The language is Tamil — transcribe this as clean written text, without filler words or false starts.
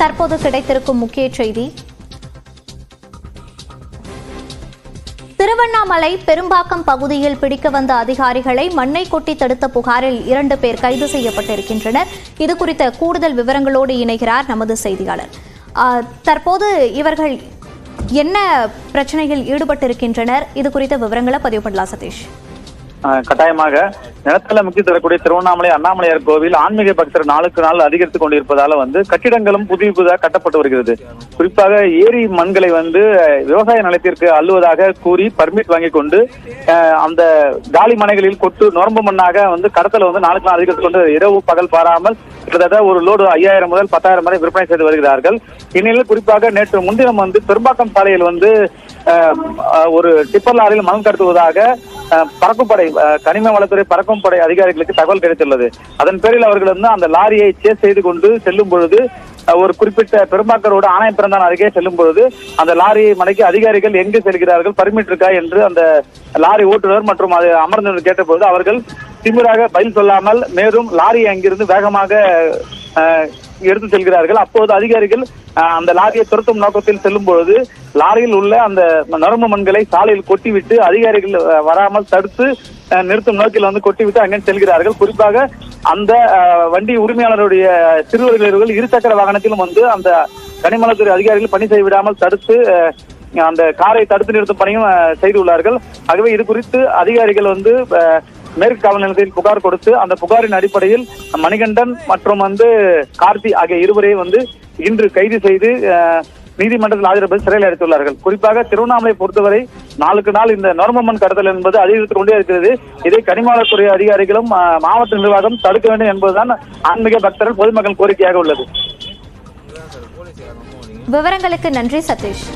தற்போது கிடைத்திருக்கும் முக்கிய செய்தி. திருவண்ணாமலை பெரும்பாக்கம் பகுதியில் பிடிக்க வந்த அதிகாரிகளை மண்ணை கொட்டி தடுத்த புகாரில் 2 பேர் கைது செய்யப்பட்டிருக்கின்றனர். இது குறித்த கூடுதல் விவரங்களோடு இணைகிறார் நமது செய்தியாளர். தற்போது இவர்கள் என்ன பிரச்சனையில் ஈடுபட்டிருக்கின்றனர்? இது குறித்த விவரங்களை பதிவு பண்ணலாம் சதீஷ். கட்டாயமாக நிலத்தல முக்கிய தரக்கூடிய திருவண்ணாமலை அண்ணாமலையார் கோவில் ஆன்மீக பக்தர் நாளுக்கு நாள் அதிகரித்துக் கொண்டிருப்பதால கட்டிடங்களும் புதிதாக கட்டப்பட்டு வருகிறது. குறிப்பாக ஏரி மண்களை விவசாய நிலத்திற்கு அள்ளுவதாக கூறி பர்மிட் வாங்கி கொண்டு அந்த காலி மனைகளில் கொட்டு நொரம்பு மண்ணாக கடத்தல நாளுக்கு நாள் அதிகரித்துக் கொண்டு இரவு பகல் பாராமல் கிட்டத்தட்ட ஒரு லோடு 5000 முதல் 10,000 வரை விற்பனை செய்து வருகிறார்கள். இந்நிலையில் குறிப்பாக நேற்று முன்தினம் பெரும்பாக்கம் சாலையில் ஒரு டிப்பர் லாரியில் மணல் கடத்துவதாக பறக்கும்படை கனிம வளத்துறை பறக்கும் படை அதிகாரிகளுக்கு தகவல் கிடைத்துள்ளது. அதன் பேரில் அவர்கள் அந்த லாரியை சேஸ் செய்து கொண்டு செல்லும் பொழுது ஒரு குறிப்பிட்ட பெரும்பாக்கரோடு ஆணையம் பிறந்தான் அருகே செல்லும் பொழுது அந்த லாரி மனைக்கு அதிகாரிகள் எங்கு செல்கிறார்கள், பர்மிட் இருக்கா என்று அந்த லாரி ஓட்டுநர் மற்றும் அது அமர்ந்தவர் கேட்டபோது அவர்கள் திமிராக பதில் சொல்லாமல் மேலும் லாரியை அங்கிருந்து வேகமாக எடுத்து செல்கிறார்கள். அப்போது அதிகாரிகள் அந்த லாரியை துரத்தும் நோக்கத்தில் செல்லும் பொழுது லாரியில் உள்ள அந்த நரம்பு மண்களை சாலையில் கொட்டிவிட்டு அதிகாரிகள் வராமல் தடுத்து நிறுத்தும் நோக்கில் கொட்டிவிட்டு அங்கே செல்கிறார்கள். குறிப்பாக அந்த வண்டி உரிமையாளருடைய சிறுவர்கள் இருசக்கர வாகனத்திலும் அந்த கனிமலத்துறை அதிகாரிகள் பணி செய்ய விடாமல் தடுத்து அந்த காரை தடுத்து நிறுத்தும் பணியும் செய்துள்ளார்கள். ஆகவே இது குறித்து அதிகாரிகள் மேற்கு காவல் நிலையத்தில் புகார் கொடுத்து அந்த புகாரின் அடிப்படையில் மணிகண்டன் மற்றும் கார்த்தி ஆகிய இருவரையும் இன்று கைது செய்து நீதிமன்றத்தில் ஆஜர்படுத்தி சிறையில் அடைத்துள்ளார்கள். குறிப்பாக திருவண்ணாமலை பொறுத்தவரை நாளுக்கு நாள் இந்த நொரம்பமண் கடத்தல் என்பது அதிகரித்துக் கொண்டே இருக்கிறது. இதை கனிமவளத்துறை அதிகாரிகளும் மாவட்ட நிர்வாகம் தடுக்க வேண்டும் என்பதுதான் ஆன்மீக பக்தர்கள் பொதுமக்கள் கோரிக்கையாக உள்ளது. விவரங்களுக்கு நன்றி சதீஷ்.